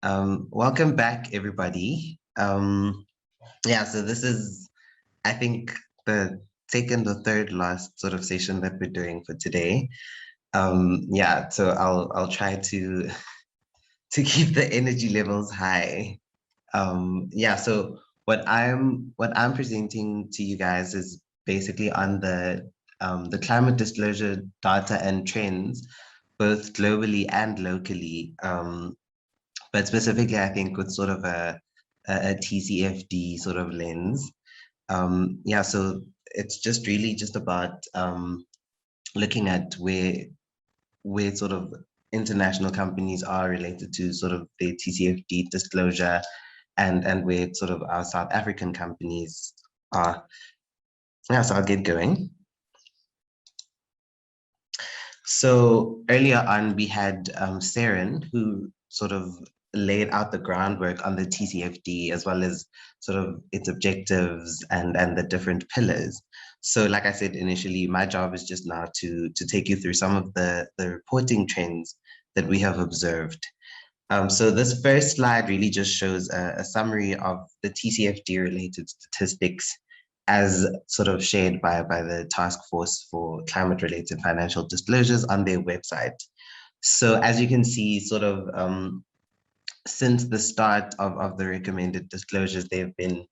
Welcome back, everybody. Yeah, so this is, I think, the second or third last sort of session that we're doing for today. Yeah, so I'll try to to keep the energy levels high. Yeah, so what I'm presenting to you guys is basically on the climate disclosure data and trends, both globally and locally. But specifically, I think with sort of a TCFD sort of lens. Yeah, so it's just really just about looking at where sort of international companies are related to sort of their TCFD disclosure and where sort of our South African companies are. Yeah, so I'll get going. So earlier on, we had Saren, who sort of laid out the groundwork on the TCFD as well as sort of its objectives and the different pillars. So like I said initially, my job is just now to take you through some of the reporting trends that we have observed. So this first slide really just shows a summary of the TCFD related statistics as sort of shared by the Task Force for Climate Related Financial Disclosures on their website. So as you can see, sort of since the start of the recommended disclosures, there have been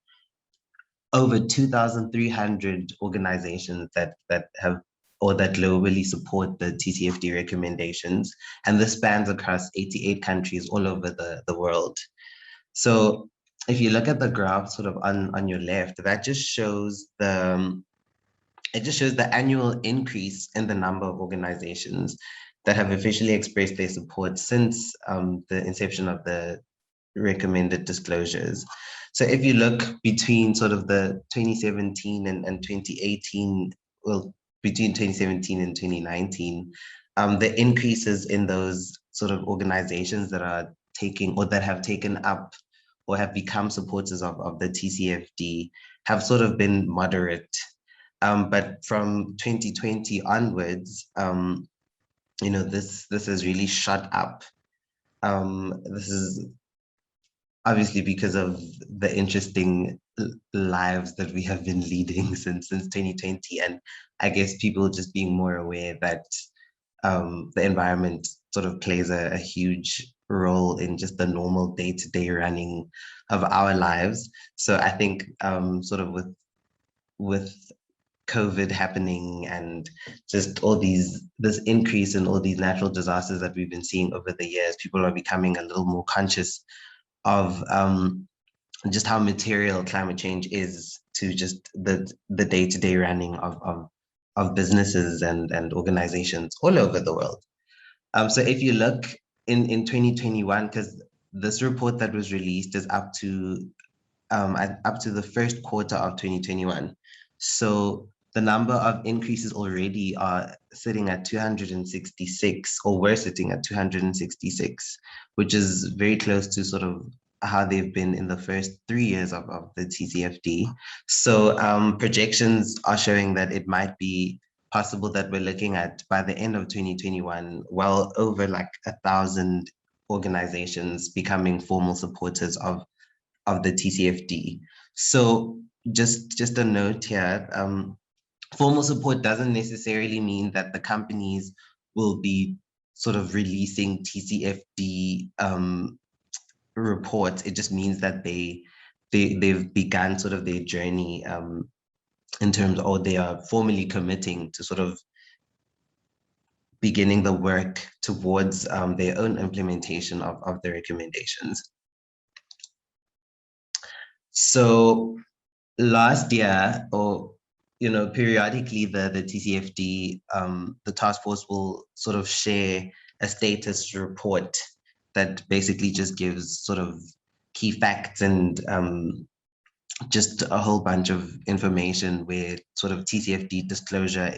over 2,300 organizations that have or that globally support the TCFD recommendations. And this spans across 88 countries all over the world. So if you look at the graph sort of on your left, that just shows it just shows the annual increase in the number of organizations that have officially expressed their support since the inception of the recommended disclosures. So if you look between sort of the 2017 and 2018, well, between 2017 and 2019, the increases in those sort of organizations that are taking or that have taken up or have become supporters of the TCFD have sort of been moderate. But from 2020 onwards, this has really shot up. This is obviously because of the interesting lives that we have been leading since 2020, and I guess people just being more aware that the environment sort of plays a huge role in just the normal day-to-day running of our lives. So I think sort of with COVID happening and just this increase in all these natural disasters that we've been seeing over the years, people are becoming a little more conscious of just how material climate change is to just the day-to-day running of businesses and organizations all over the world. So if you look in 2021, because this report that was released is up to the first quarter of 2021. So the number of increases already are sitting at 266, or were sitting at 266, which is very close to sort of how they've been in the first 3 years of the TCFD. So projections are showing that it might be possible that we're looking at, by the end of 2021, well over like 1,000 organizations becoming formal supporters of the TCFD. So just a note here, formal support doesn't necessarily mean that the companies will be sort of releasing TCFD reports. It just means that they've begun sort of their journey in terms of, or they are formally committing to sort of beginning the work towards their own implementation of the recommendations. So last year, or periodically, the TCFD, the task force will sort of share a status report that basically just gives sort of key facts and just a whole bunch of information where sort of TCFD disclosure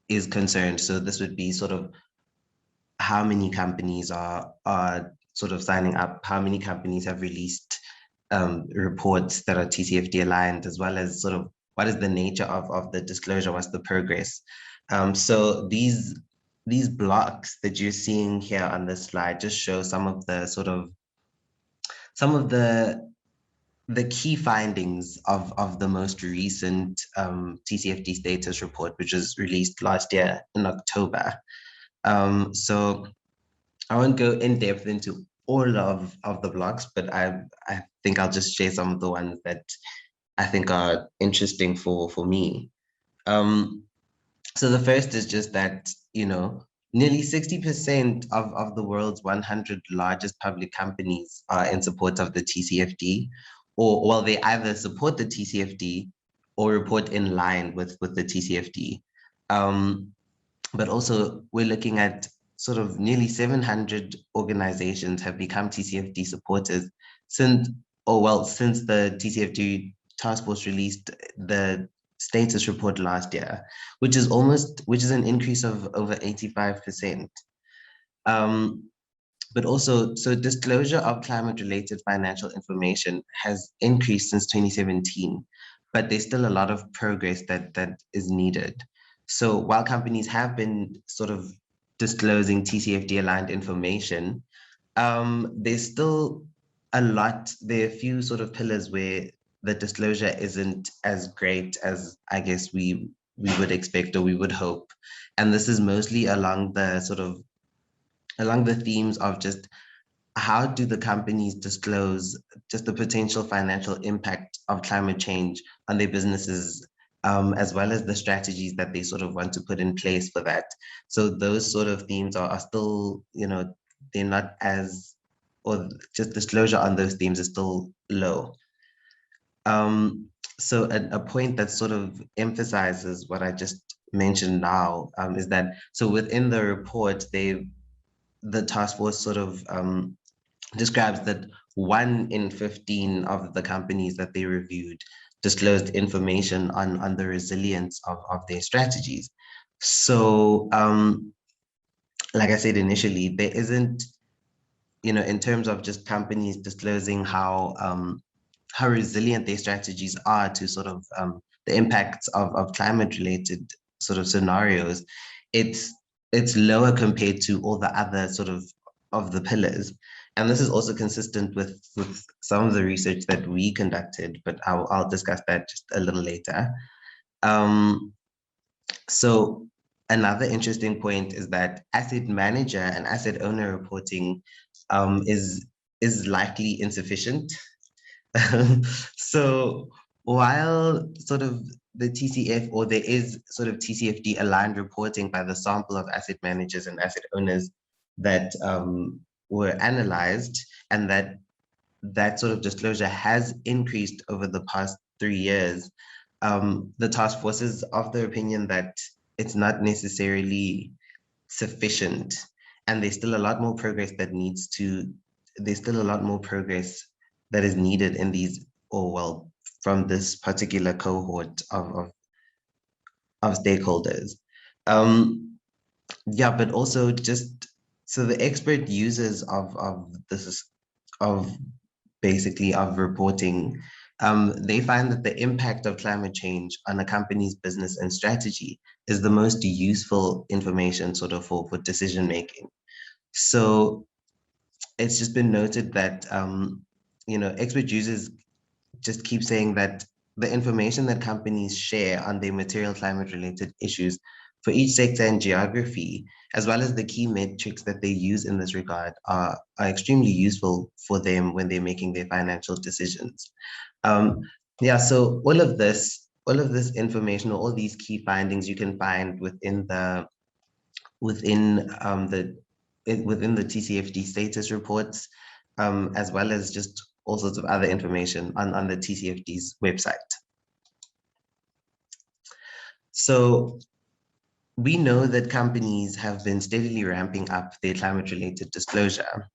is concerned. So this would be sort of how many companies are sort of signing up, how many companies have released reports that are TCFD aligned, as well as sort of what is the nature of the disclosure, what's the progress. So these blocks that you're seeing here on this slide just show some of the sort of some of the key findings of the most recent TCFD status report, which was released last year in October. So I won't go in depth into all of the blocks, but I think I'll just share some of the ones that I think are interesting for me. So the first is just that, nearly 60% of the world's 100 largest public companies are in support of the TCFD, or well, they either support the TCFD or report in line with the TCFD. But also we're looking at sort of nearly 700 organizations have become TCFD supporters since, since the TCFD task force released the status report last year, which is an increase of over 85%. But also, so disclosure of climate-related financial information has increased since 2017, but there's still a lot of progress that is needed. So while companies have been sort of disclosing TCFD-aligned information, there's still there are a few sort of pillars where the disclosure isn't as great as I guess we would expect or we would hope. And this is mostly along the themes of just how do the companies disclose just the potential financial impact of climate change on their businesses, as well as the strategies that they sort of want to put in place for that. So those sort of themes are still, they're not as, or just disclosure on those themes is still low. So a point that sort of emphasizes what I just mentioned now is that, so within the report, the task force sort of describes that 1 in 15 of the companies that they reviewed disclosed information on the resilience of their strategies. So, like I said initially, there isn't, in terms of just companies disclosing how resilient their strategies are to sort of the impacts of climate-related sort of scenarios, it's lower compared to all the other sort of the pillars. And this is also consistent with some of the research that we conducted, but I'll discuss that just a little later. So another interesting point is that asset manager and asset owner reporting is likely insufficient. So while sort of the TCF, or there is sort of TCFD aligned reporting by the sample of asset managers and asset owners that were analyzed, and that sort of disclosure has increased over the past 3 years, the task force is of the opinion that it's not necessarily sufficient, and there's still a lot more progress that is needed in these, from this particular cohort of stakeholders. Yeah, but also just, so the expert users of this, of basically of reporting, they find that the impact of climate change on a company's business and strategy is the most useful information sort of for decision making. So it's just been noted that, expert users just keep saying that the information that companies share on their material climate related issues for each sector and geography, as well as the key metrics that they use in this regard, are extremely useful for them when they're making their financial decisions. Yeah, so all of this information, or all these key findings, you can find within the TCFD status reports, as well as just all sorts of other information on the TCFD's website. So we know that companies have been steadily ramping up their climate-related disclosure,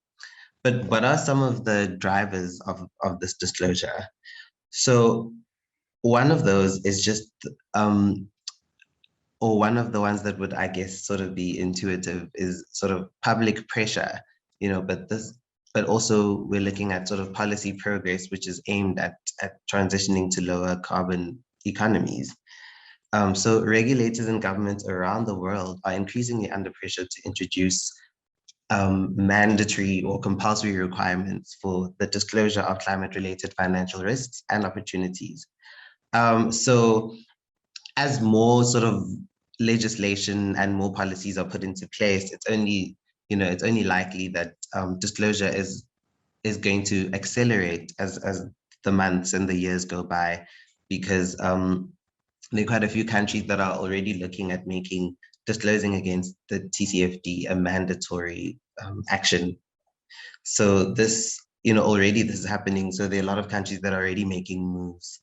but what are some of the drivers of this disclosure? So one of those is just, or one of the ones that would, I guess, sort of be intuitive, is sort of public pressure, but also we're looking at sort of policy progress, which is aimed at transitioning to lower carbon economies. So regulators and governments around the world are increasingly under pressure to introduce mandatory or compulsory requirements for the disclosure of climate-related financial risks and opportunities. So as more sort of legislation and more policies are put into place, it's only, it's only likely that disclosure is going to accelerate as the months and the years go by, because there are quite a few countries that are already looking at making disclosing against the TCFD a mandatory action. So this, already this is happening. So there are a lot of countries that are already making moves.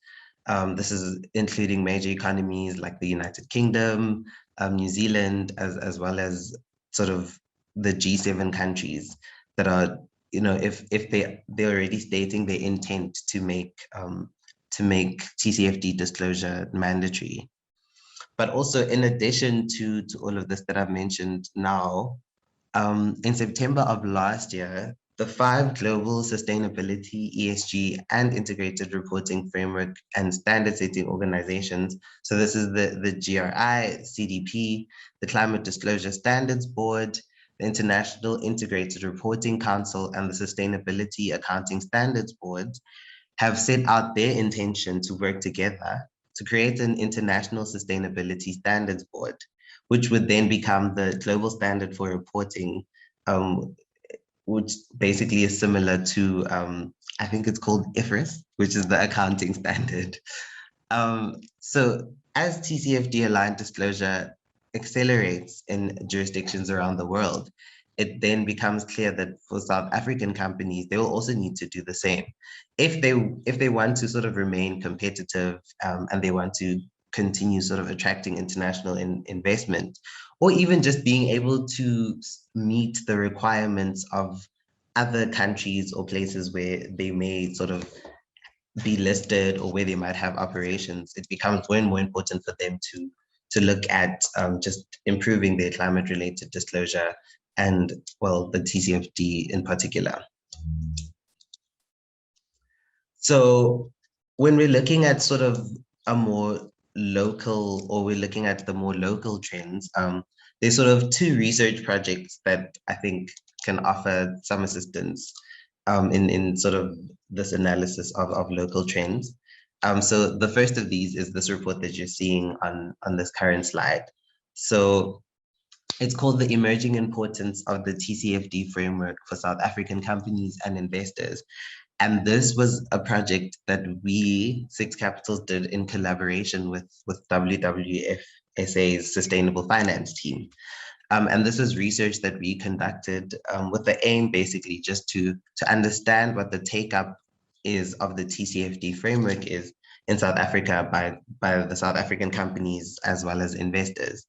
This is including major economies like the United Kingdom, New Zealand, as well as sort of the G7 countries that are, if they're already stating their intent to make TCFD disclosure mandatory. But also, in addition to all of this that I've mentioned now, in September of last year, the 5 global sustainability, ESG, and integrated reporting framework and standard setting organizations. So this is the GRI, CDP, the Climate Disclosure Standards Board, the International Integrated Reporting Council, and the Sustainability Accounting Standards Board have set out their intention to work together to create an international sustainability standards board, which would then become the global standard for reporting, which basically is similar to, I think it's called IFRS, which is the accounting standard. So as TCFD aligned disclosure accelerates in jurisdictions around the world, it then becomes clear that for South African companies, they will also need to do the same. If they want to sort of remain competitive, and they want to continue sort of attracting international investment, or even just being able to meet the requirements of other countries or places where they may sort of be listed or where they might have operations, it becomes more and more important for them to look at just improving their climate related disclosure and, well, the TCFD in particular. So when we're looking at sort of a more local, or we're looking at the more local trends, there's sort of 2 research projects that I think can offer some assistance in sort of this analysis of local trends. So the first of these is this report that you're seeing on this current slide. So it's called The Emerging Importance of the TCFD Framework for South African Companies and Investors. And this was a project that we, Six Capitals, did in collaboration with WWF SA's Sustainable Finance team. And this was research that we conducted with the aim basically just to understand what the take-up is of the TCFD framework is in South Africa by the South African companies as well as investors.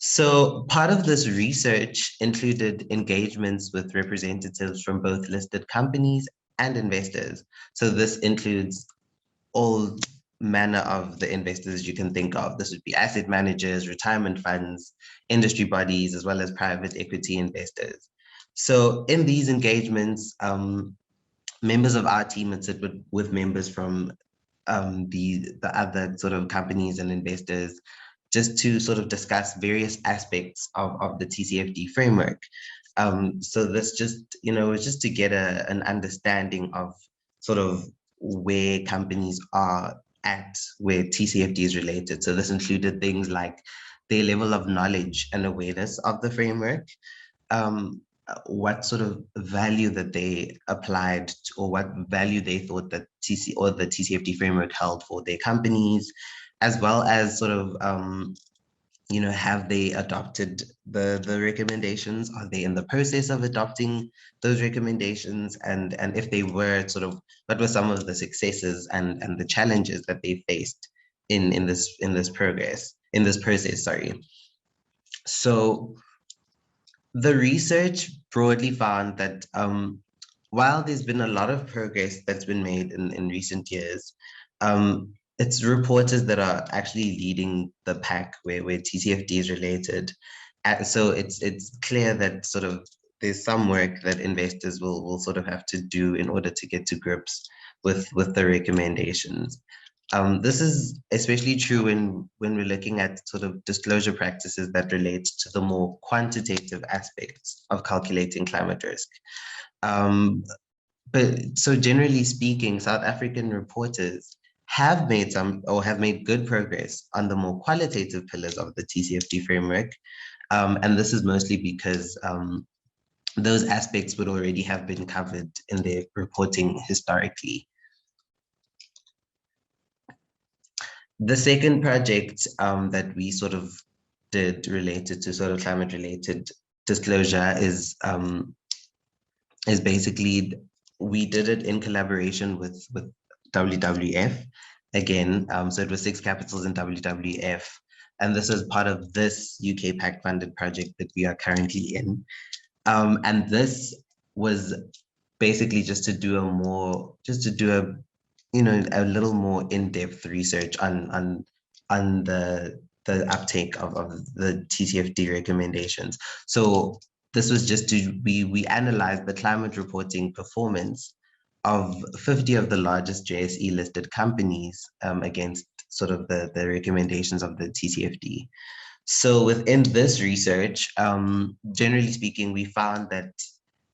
So part of this research included engagements with representatives from both listed companies and investors. So this includes all manner of the investors you can think of. This would be asset managers, retirement funds, industry bodies, as well as private equity investors. So in these engagements, members of our team would sit with members from the other sort of companies and investors, just to sort of discuss various aspects of the TCFD framework. So this just, was just to get an understanding of sort of where companies are at, where TCFD is related. So this included things like their level of knowledge and awareness of the framework, what sort of value that they applied to, or what value they thought that the TCFD framework held for their companies, as well as sort of, have they adopted the recommendations? Are they in the process of adopting those recommendations? And if they were, sort of, what were some of the successes and the challenges that they faced in this process, sorry. So the research broadly found that while there's been a lot of progress that's been made in recent years, it's reporters that are actually leading the pack where TCFD is related. So it's clear that sort of there's some work that investors will sort of have to do in order to get to grips with the recommendations. This is especially true when we're looking at sort of disclosure practices that relate to the more quantitative aspects of calculating climate risk. Um, but so generally speaking, South African reporters have made have made good progress on the more qualitative pillars of the TCFD framework. And this is mostly because those aspects would already have been covered in their reporting historically. The second project that we sort of did related to sort of climate related disclosure is basically we did it in collaboration with WWF again. So it was 6 capitals in WWF, and this is part of this UK PAC funded project that we are currently in. And this was basically just to do a a little more in-depth research on the uptake of the TCFD recommendations. So this was just we analyzed the climate reporting performance of 50 of the largest JSE listed companies against sort of the recommendations of the TCFD. So within this research, generally speaking, we found that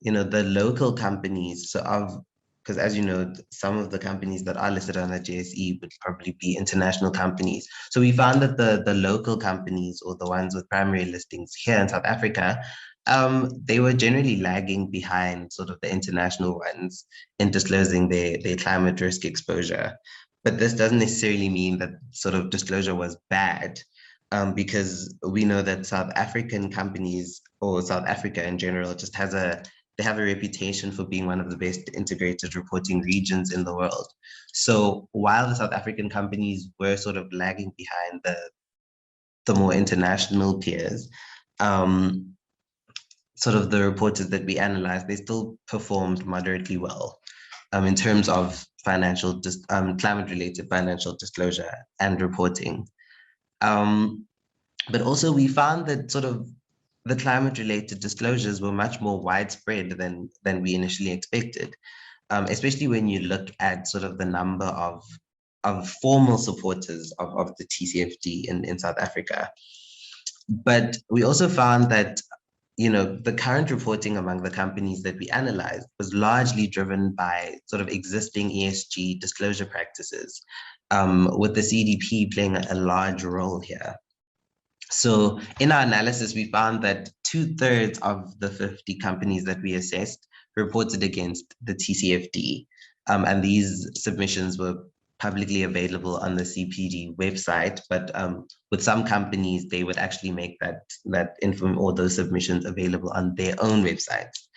the local companies, because as you know, some of the companies that are listed on the JSE would probably be international companies. So we found that the local companies, or the ones with primary listings here in South Africa, they were generally lagging behind sort of the international ones in disclosing their climate risk exposure. But this doesn't necessarily mean that sort of disclosure was bad, because we know that South African companies, or South Africa in general, just they have a reputation for being one of the best integrated reporting regions in the world. So while the South African companies were sort of lagging behind the more international peers, sort of the reporters that we analyzed, they still performed moderately well in terms of climate-related financial disclosure and reporting. But also we found that sort of the climate-related disclosures were much more widespread than we initially expected, especially when you look at sort of the number of formal supporters of the TCFD in South Africa. But we also found that the current reporting among the companies that we analyzed was largely driven by sort of existing ESG disclosure practices, with the CDP playing a large role here. So in our analysis, we found that 2/3 of the 50 companies that we assessed reported against the TCFD. And these submissions were publicly available on the CPD website, but with some companies, they would actually make that info or those submissions available on their own websites.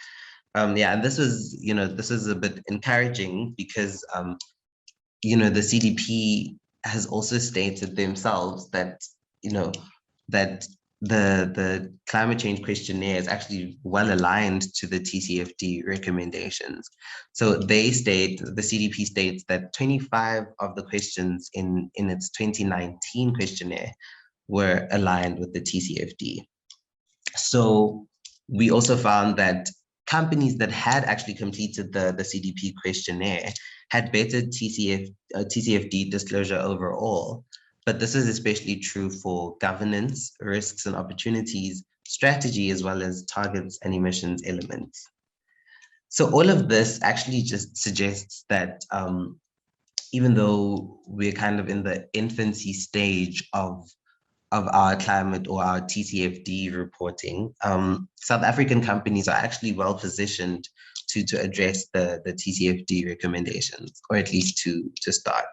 Yeah, and this was a bit encouraging because the CDP has also stated themselves that that the climate change questionnaire is actually well aligned to the TCFD recommendations. So the CDP states that 25 of the questions in its 2019 questionnaire were aligned with the TCFD. So we also found that companies that had actually completed the CDP questionnaire had better TCFD disclosure overall. But this is especially true for governance, risks and opportunities, strategy, as well as targets and emissions elements. So all of this actually just suggests that even though we're kind of in the infancy stage of our climate or our TCFD reporting, South African companies are actually well positioned to address the TCFD recommendations, or at least to start.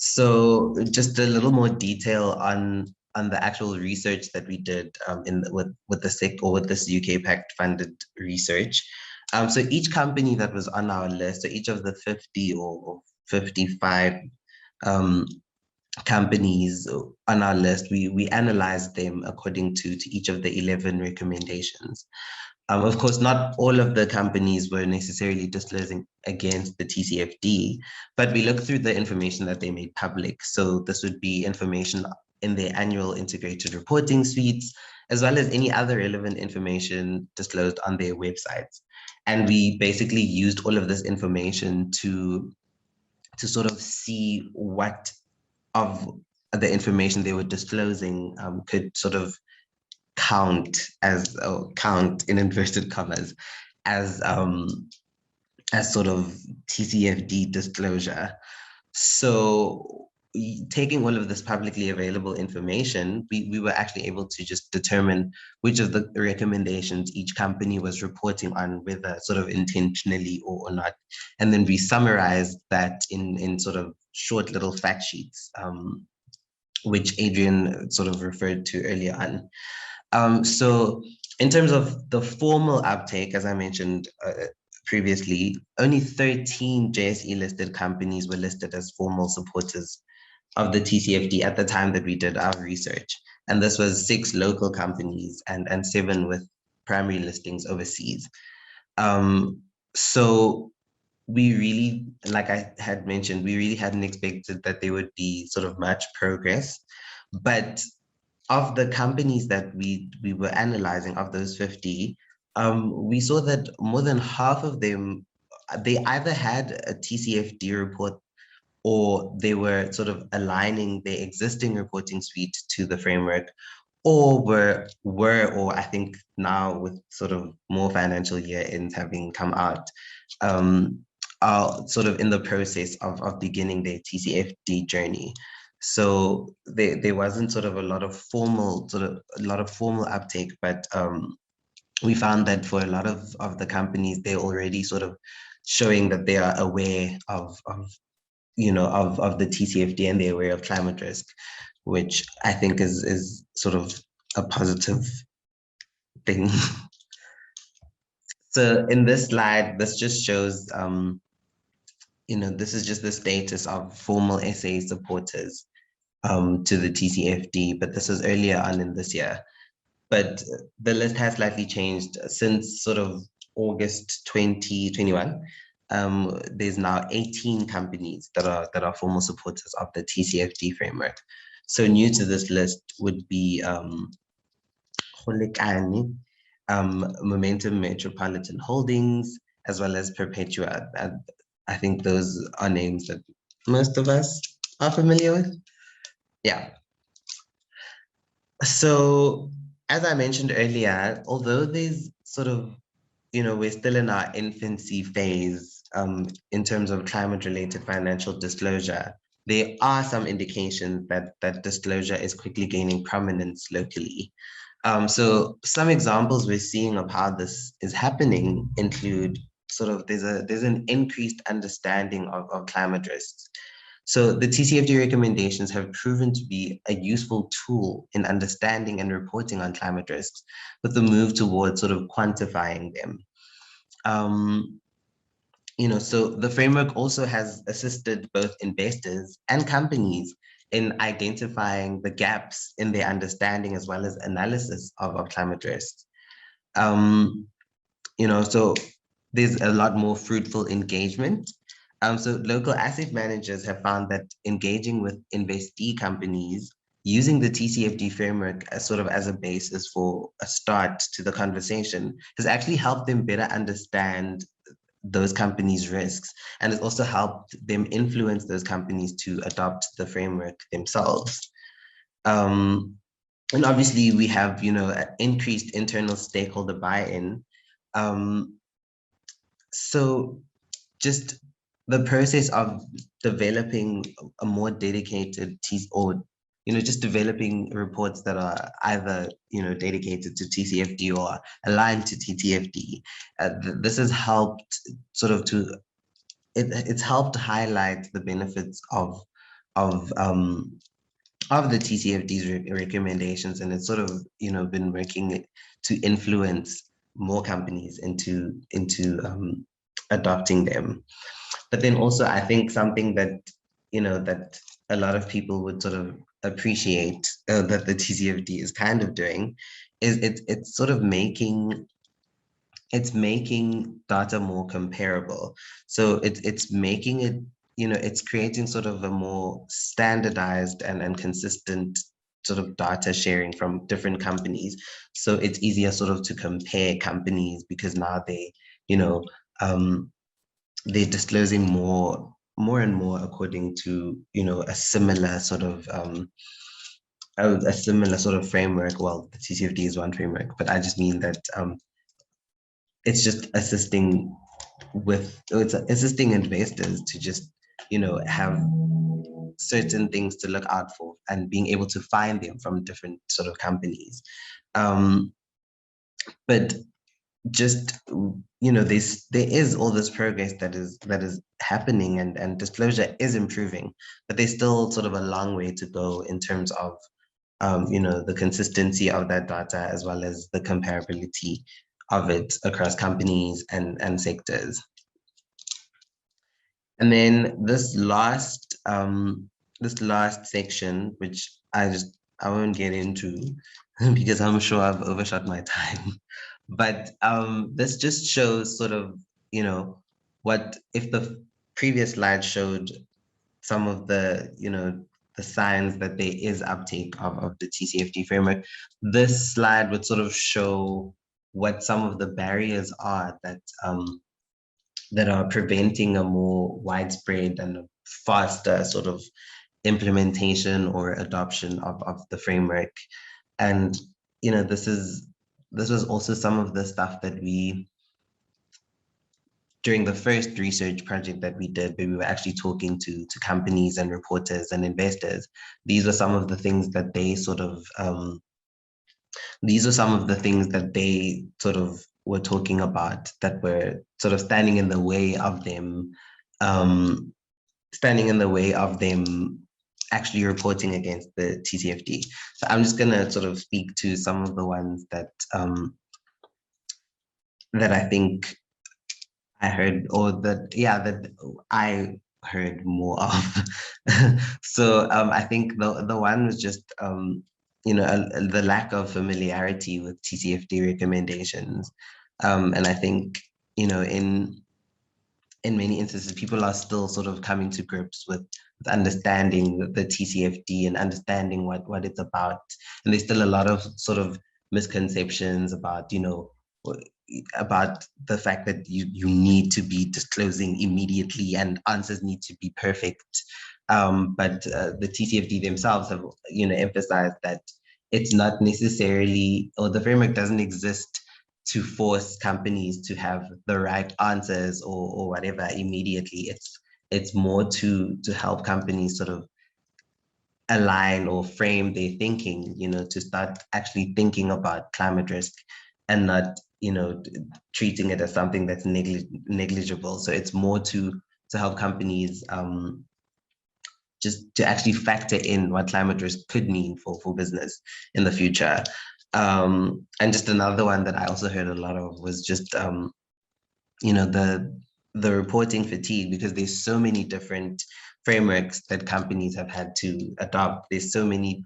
So just a little more detail on the actual research that we did with the SIC, or with this UK PAC funded research. So each company that was on our list, so each of the 50 or 55 companies on our list, we analyzed them according to each of the 11 recommendations. Of course, not all of the companies were necessarily disclosing against the TCFD, but we looked through the information that they made public. So this would be information in their annual integrated reporting suites, as well as any other relevant information disclosed on their websites. And we basically used all of this information to to sort of see what of the information they were disclosing could sort of count in inverted commas as sort of TCFD disclosure. So taking all of this publicly available information, we were actually able to just determine which of the recommendations each company was reporting on, whether sort of intentionally or not. And then we summarized that in sort of short little fact sheets, which Adrian sort of referred to earlier on. So in terms of the formal uptake, as I mentioned previously, only 13 JSE listed companies were listed as formal supporters of the TCFD at the time that we did our research. And this was 6 local companies and 7 with primary listings overseas. So we really, like I had mentioned, we really hadn't expected that there would be sort of much progress. But of the companies that we were analyzing, of those 50, we saw that more than half of them, they either had a TCFD report or they were sort of aligning their existing reporting suite to the framework, or or I think now with sort of more financial year ends having come out, are sort of in the process of beginning their TCFD journey. So there wasn't sort of a lot of formal uptake, but we found that for a lot of the companies, they're already sort of showing that they are aware of the TCFD, and they're aware of climate risk, which I think is sort of a positive thing. So in this slide, this just shows, this is just the status of formal SA supporters to the TCFD, but this was earlier on in this year. But the list has slightly changed since sort of August 2021. There's now 18 companies that are formal supporters of the TCFD framework. So new to this list would be Momentum Metropolitan Holdings, as well as Perpetua. I think those are names that most of us are familiar with. Yeah. So as I mentioned earlier, although there's sort of, we're still in our infancy phase in terms of climate-related financial disclosure, there are some indications that disclosure is quickly gaining prominence locally. So some examples we're seeing of how this is happening include sort of there's an increased understanding of climate risks. So the TCFD recommendations have proven to be a useful tool in understanding and reporting on climate risks, with the move towards sort of quantifying them. So the framework also has assisted both investors and companies in identifying the gaps in their understanding as well as analysis of climate risks. So there's a lot more fruitful engagement. So local asset managers have found that engaging with investee companies using the TCFD framework as sort of as a basis for a start to the conversation has actually helped them better understand those companies' risks, and it's also helped them influence those companies to adopt the framework themselves. And obviously we have, increased internal stakeholder buy-in. So just the process of developing a more dedicated just developing reports that are either, dedicated to TCFD or aligned to TCFD. This has helped sort of it's helped highlight the benefits of the TCFD's recommendations, and it's sort of, been working to influence more companies into adopting them. But then also, I think something that, that a lot of people would sort of appreciate that the TCFD is kind of doing is it's sort of making data more comparable. So it's making it, it's creating sort of a more standardized and consistent sort of data sharing from different companies. So it's easier sort of to compare companies because now they're disclosing more more and more according to, a similar sort of framework. Well, the TCFD is one framework, but I just mean that it's just assisting investors to just, have certain things to look out for and being able to find them from different sort of companies. But just, there is all this progress that is happening, and disclosure is improving, but there's still sort of a long way to go in terms of the consistency of that data, as well as the comparability of it across companies and sectors. And then this last section, which I won't get into because I'm sure I've overshot my time. But this just shows sort of, what if the previous slide showed some of the, the signs that there is uptake of the TCFD framework. This slide would sort of show what some of the barriers are that are preventing a more widespread and faster sort of implementation or adoption of the framework. And, this was also some of the stuff that during the first research project that we did, where we were actually talking to companies and reporters and investors. These were some of the things that they sort of, were talking about, that were sort of standing in the way of them, actually reporting against the TCFD. So I'm just gonna sort of speak to some of the ones that I think I heard, or that I heard more of. So I think the one was just the lack of familiarity with TCFD recommendations, and I think in many instances people are still sort of coming to grips with understanding the TCFD and understanding what it's about, and there's still a lot of sort of misconceptions about about the fact that you need to be disclosing immediately and answers need to be perfect. But the TCFD themselves have, emphasized that it's not necessarily, or the framework doesn't exist to force companies to have the right answers or whatever immediately. It's more to help companies sort of align or frame their thinking, to start actually thinking about climate risk and not, treating it as something that's negligible. So it's more to help companies just to actually factor in what climate risk could mean for business in the future. And just another one that I also heard a lot of was just, the reporting fatigue, because there's so many different frameworks that companies have had to adopt. There's so many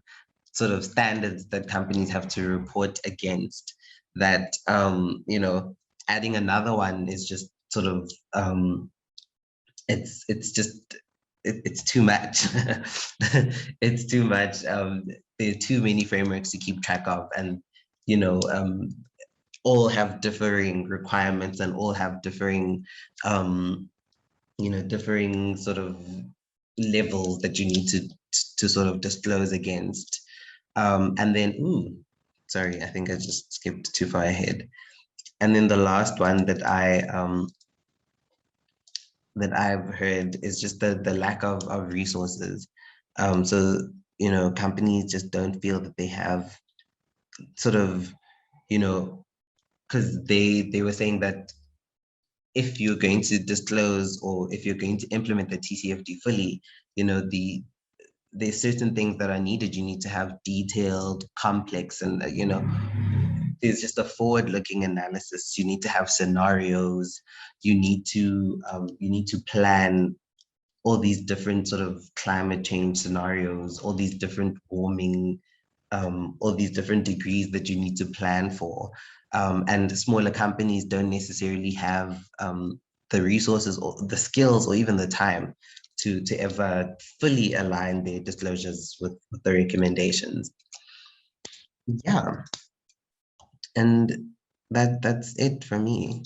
sort of standards that companies have to report against that, adding another one is just sort of, it's too much. It's too much. There are too many frameworks to keep track of, and all have differing requirements and all have differing differing sort of levels that you need to sort of disclose against. And then, sorry, I think I just skipped too far ahead. And then the last one that I've heard is just the lack of resources. So, companies just don't feel that they have sort of, because they were saying that if you're going to disclose or if you're going to implement the TCFD fully, there's certain things that are needed. You need to have detailed, complex, and there's just a forward-looking analysis. You need to have scenarios. You need to plan all these different sort of climate change scenarios, all these different warming, all these different degrees that you need to plan for. And smaller companies don't necessarily have the resources or the skills or even the time to ever fully align their disclosures with the recommendations. Yeah. And that's it for me.